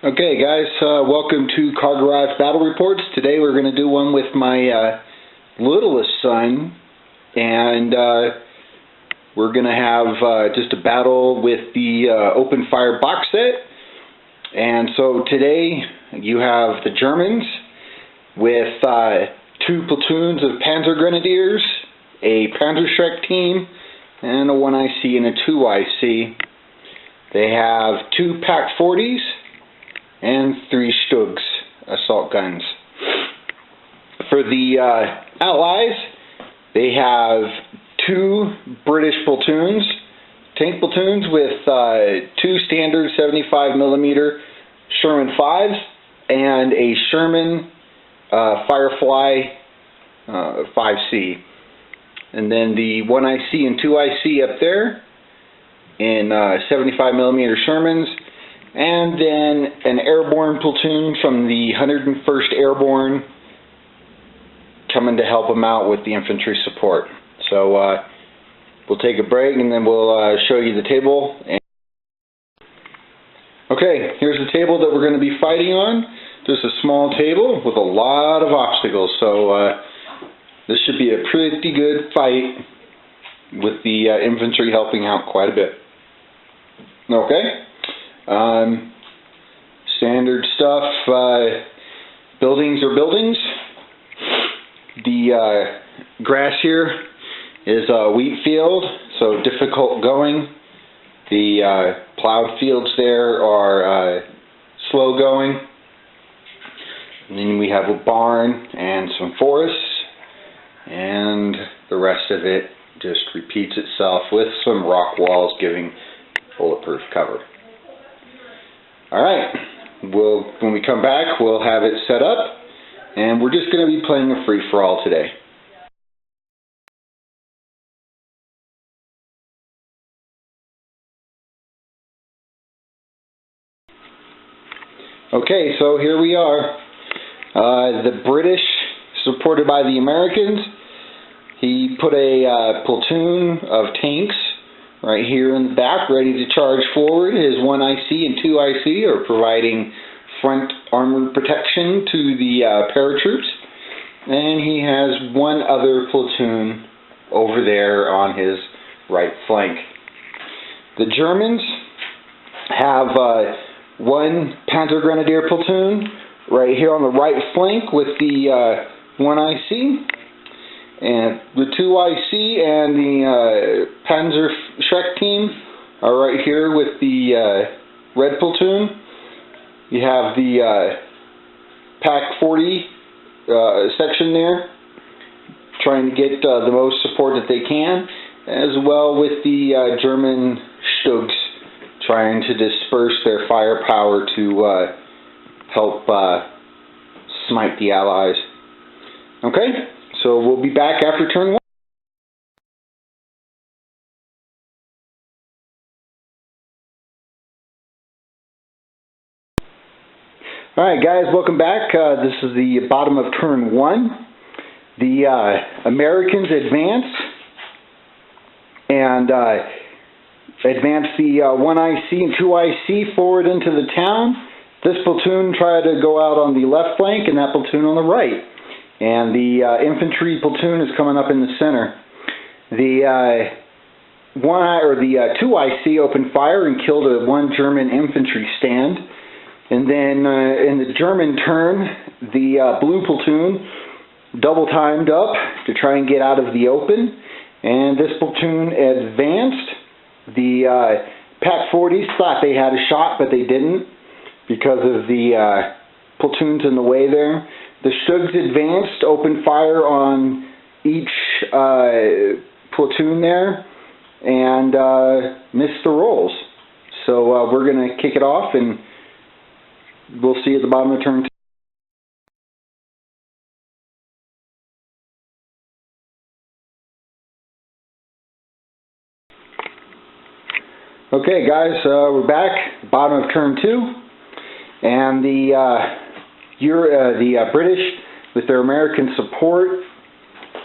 Okay guys, welcome to Car Garage Battle Reports. Today we're going to do one with my littlest son, and we're going to have just a battle with the open fire box set. And so today you have the Germans with 2 platoons of Panzergrenadiers, a Panzergrenadiers team, and a 1IC and a 2IC. They have 2 Pak-40s and 3 Stugs assault guns. For the Allies, they have 2 British platoons, tank platoons with 2 standard 75mm Sherman 5s and a Sherman Firefly 5C. And then the 1IC and 2IC up there in 75mm Shermans. And then an airborne platoon from the 101st Airborne coming to help them out with the infantry support. So we'll take a break and then we'll show you the table. Okay, here's the table that we're going to be fighting on. Just a small table with a lot of obstacles. So this should be a pretty good fight with the infantry helping out quite a bit. Okay. Standard stuff, buildings are buildings. The grass here is a wheat field, so difficult going. The plowed fields there are slow going. And then we have a barn and some forests, and the rest of it just repeats itself with some rock walls giving bulletproof cover. Alright, when we come back, we'll have it set up, and we're just going to be playing a free-for-all today. Okay, so here we are. The British, supported by the Americans, he put a platoon of tanks right here in the back, ready to charge forward. His 1IC and 2IC are providing front armored protection to the paratroops. And he has one other platoon over there on his right flank. The Germans have 1 Panzergrenadier platoon right here on the right flank with the 1IC. And the 2IC and the Panzergrenadiers team are right here with the red platoon. You have the Pak-40 section there, trying to get the most support that they can, as well with the German Stugs, trying to disperse their firepower to help smite the Allies. Okay? So we'll be back after turn 1. Alright guys, welcome back. This is the bottom of turn 1. The Americans advance and advance the 1IC and 2IC forward into the town. This platoon tried to go out on the left flank and that platoon on the right. And the infantry platoon is coming up in the center. The 2IC opened fire and killed 1 German infantry stand. And then in the German turn, the blue platoon double timed up to try and get out of the open. And this platoon advanced. The Pak-40s thought they had a shot, but they didn't because of the platoons in the way there. The Stugs advanced, opened fire on each platoon there, and missed the rolls. So we're going to kick it off, and we'll see at the bottom of turn 2. Okay guys, we're back, bottom of turn 2, and the British, with their American support,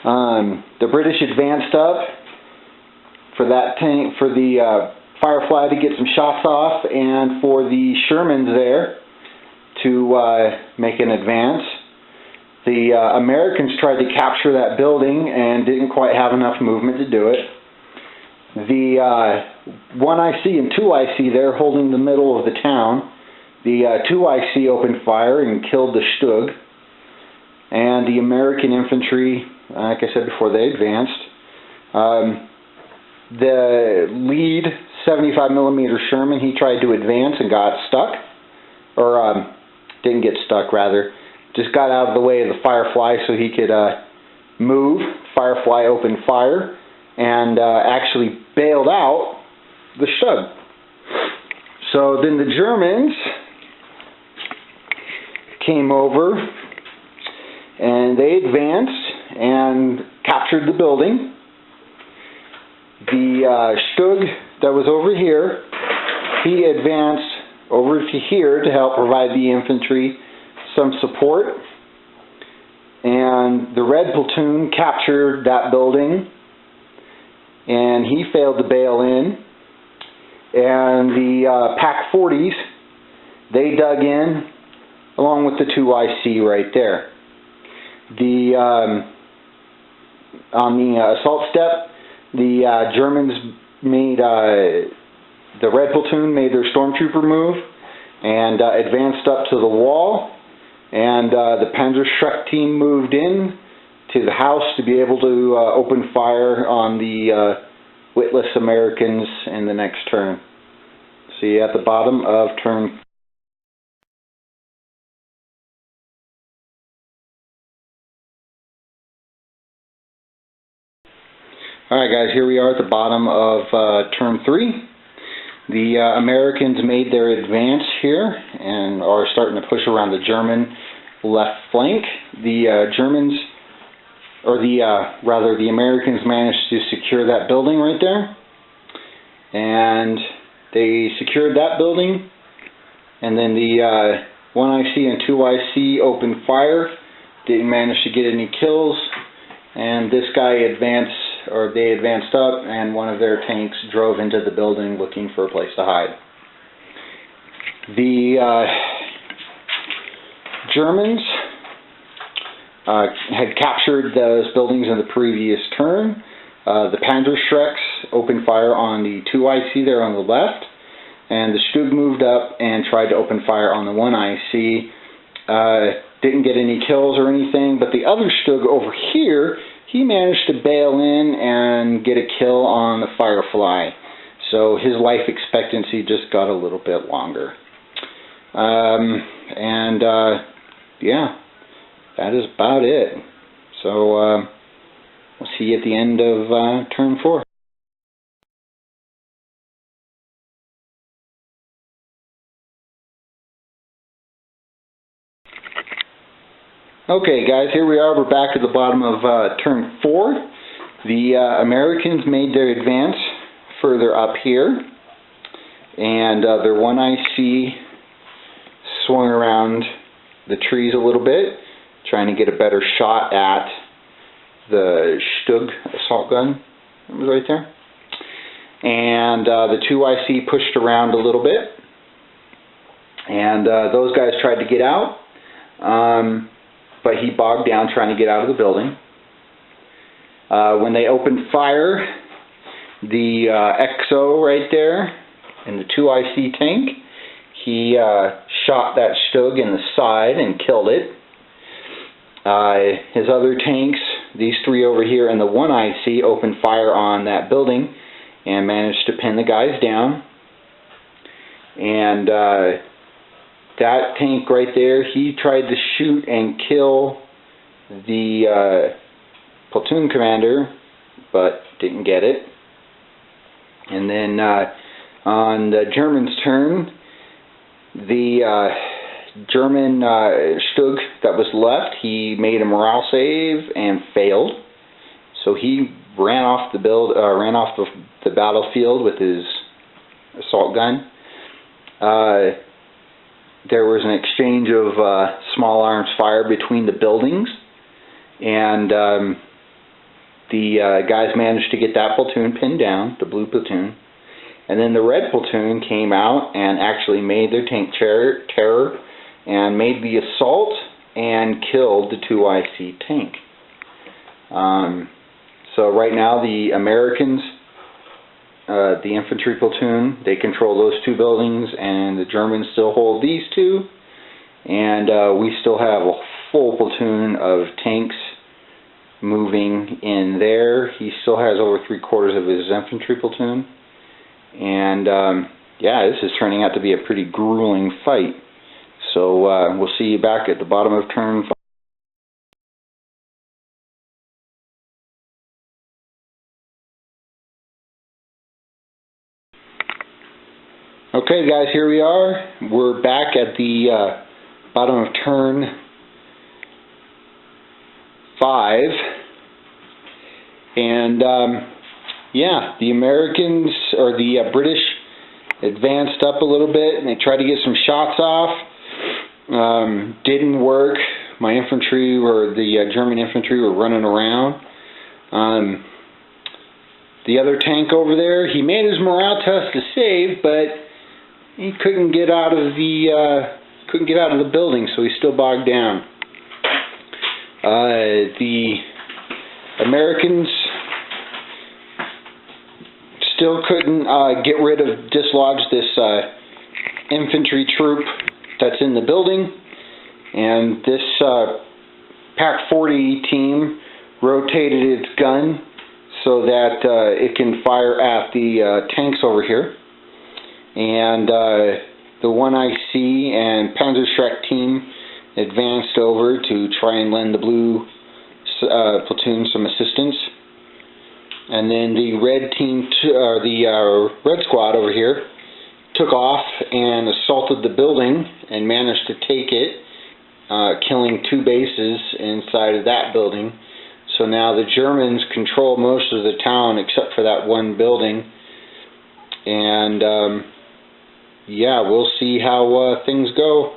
the British advanced up for that tank, for the Firefly to get some shots off, and for the Shermans there to make an advance. The Americans tried to capture that building and didn't quite have enough movement to do it. The 1IC and 2IC there holding the middle of the town. The 2IC opened fire and killed the Stug. And the American infantry, like I said before, they advanced. The lead 75mm Sherman, he tried to advance and got stuck. Or didn't get stuck, rather. Just got out of the way of the Firefly so he could move. Firefly opened fire and actually bailed out the Stug. So then the Germans came over and they advanced and captured the building. The Stug that was over here, he advanced over to here to help provide the infantry some support. And the Red Platoon captured that building and he failed to bail in. And the Pac 40s, they dug in along with the 2IC right there. On the assault step, the Germans made, the Red Platoon made their stormtrooper move and advanced up to the wall, and the Panzergrenadiers team moved in to the house to be able to open fire on the witless Americans in the next turn. See at the bottom of turn. Alright guys, here we are at the bottom of turn 3. The Americans made their advance here and are starting to push around the German left flank. The Germans, or rather the Americans, managed to secure that building right there. And they secured that building. And then the 1IC and 2IC opened fire. Didn't manage to get any kills. And this guy advanced, or they advanced up, and one of their tanks drove into the building looking for a place to hide. The Germans had captured those buildings in the previous turn. The Panzergrenadiers opened fire on the 2IC there on the left, and the Stug moved up and tried to open fire on the 1IC. Didn't get any kills or anything, but the other Stug over here, he managed to bail in and get a kill on the Firefly. So his life expectancy just got a little bit longer. Yeah, that is about it. So we'll see you at the end of turn 4. Okay guys, here we are. We're back at the bottom of turn 4. The Americans made their advance further up here, and their 1IC swung around the trees a little bit, trying to get a better shot at the Stug assault gun that was right there. And the 2IC pushed around a little bit, and those guys tried to get out. But he bogged down trying to get out of the building. When they opened fire, the XO right there in the 2IC tank, he shot that Stug in the side and killed it. His other tanks, these three over here in the 1IC, opened fire on that building and managed to pin the guys down. And that tank right there, he tried to shoot and kill the platoon commander, but didn't get it. And then on the Germans' turn, the German Stug that was left, he made a morale save and failed. So he ran off the battlefield with his assault gun. There was an exchange of small arms fire between the buildings, and the guys managed to get that platoon pinned down, the blue platoon. And then the red platoon came out and actually made their tank terror and made the assault and killed the 2IC tank. So right now the Americans, the infantry platoon, they control those two buildings, and the Germans still hold these two, and we still have a full platoon of tanks moving in there. He still has over 3/4 of his infantry platoon, and yeah, this is turning out to be a pretty grueling fight. So we'll see you back at the bottom of turn 5. Okay guys, here we are. We're back at the bottom of turn 5. And yeah, the Americans, or the British, advanced up a little bit and they tried to get some shots off. Didn't work. My infantry, or the German infantry, were running around. The other tank over there, he made his morale test to save, but he couldn't get out of the building, so he's still bogged down. The Americans still couldn't dislodge this infantry troop that's in the building, and this Pac 40 team rotated its gun so that it can fire at the tanks over here. And the 1IC and Panzergrenadiers team advanced over to try and lend the blue platoon some assistance. And then the red team, the red squad over here, took off and assaulted the building and managed to take it, killing 2 bases inside of that building. So now the Germans control most of the town except for that one building. And yeah, we'll see how things go.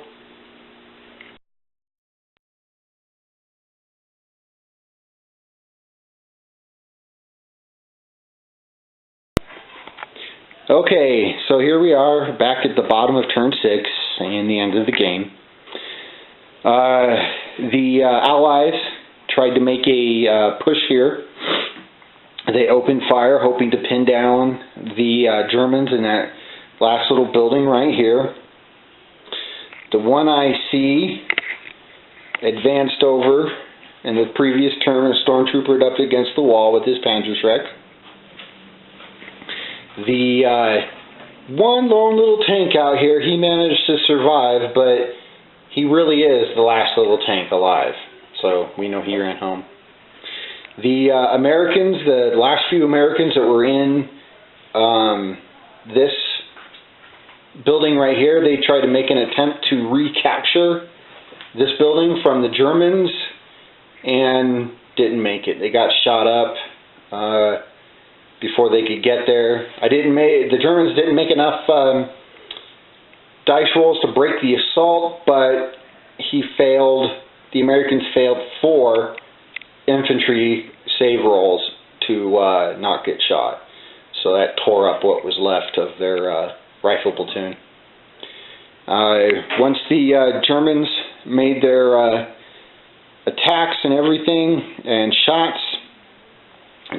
Okay, so here we are back at the bottom of turn 6 and the end of the game. The Allies tried to make a push here. They opened fire hoping to pin down the Germans in that last little building right here. The 1IC advanced over in the previous turn, a stormtrooper up against the wall with his Panzergrenadiers. The one lone little tank out here, he managed to survive, but he really is the last little tank alive. So we know he ran home. The Americans, the last few Americans that were in this building right here, they tried to make an attempt to recapture this building from the Germans and didn't make it. They got shot up before they could get there. The Germans didn't make enough dice rolls to break the assault, but the Americans failed 4 infantry save rolls to not get shot. So that tore up what was left of their rifle platoon. Once the Germans made their attacks and everything and shots,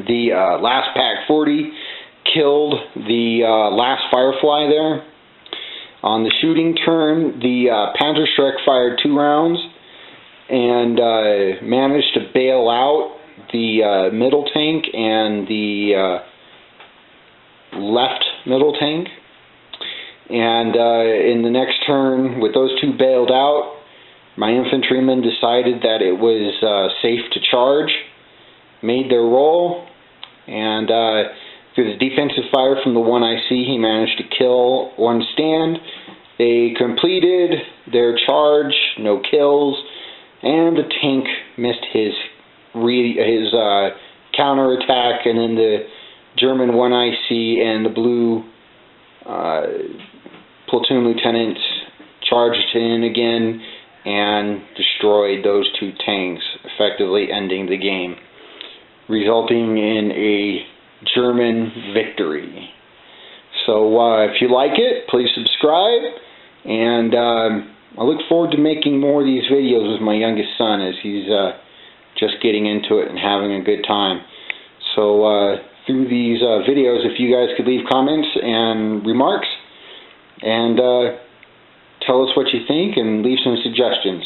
the last Pac 40 killed the last Firefly there. On the shooting turn, the Panzergrenadiers fired 2 rounds and managed to bail out the middle tank and the left middle tank. And in the next turn, with those 2 bailed out, my infantrymen decided that it was safe to charge, made their roll, and through the defensive fire from the 1IC, he managed to kill 1 stand. They completed their charge, no kills, and the tank missed his counterattack, and then the German 1IC and the blue platoon lieutenants charged in again and destroyed those 2 tanks, effectively ending the game, resulting in a German victory. So if you like it, please subscribe, and I look forward to making more of these videos with my youngest son as he's just getting into it and having a good time. So through these videos, if you guys could leave comments and remarks and tell us what you think and leave some suggestions.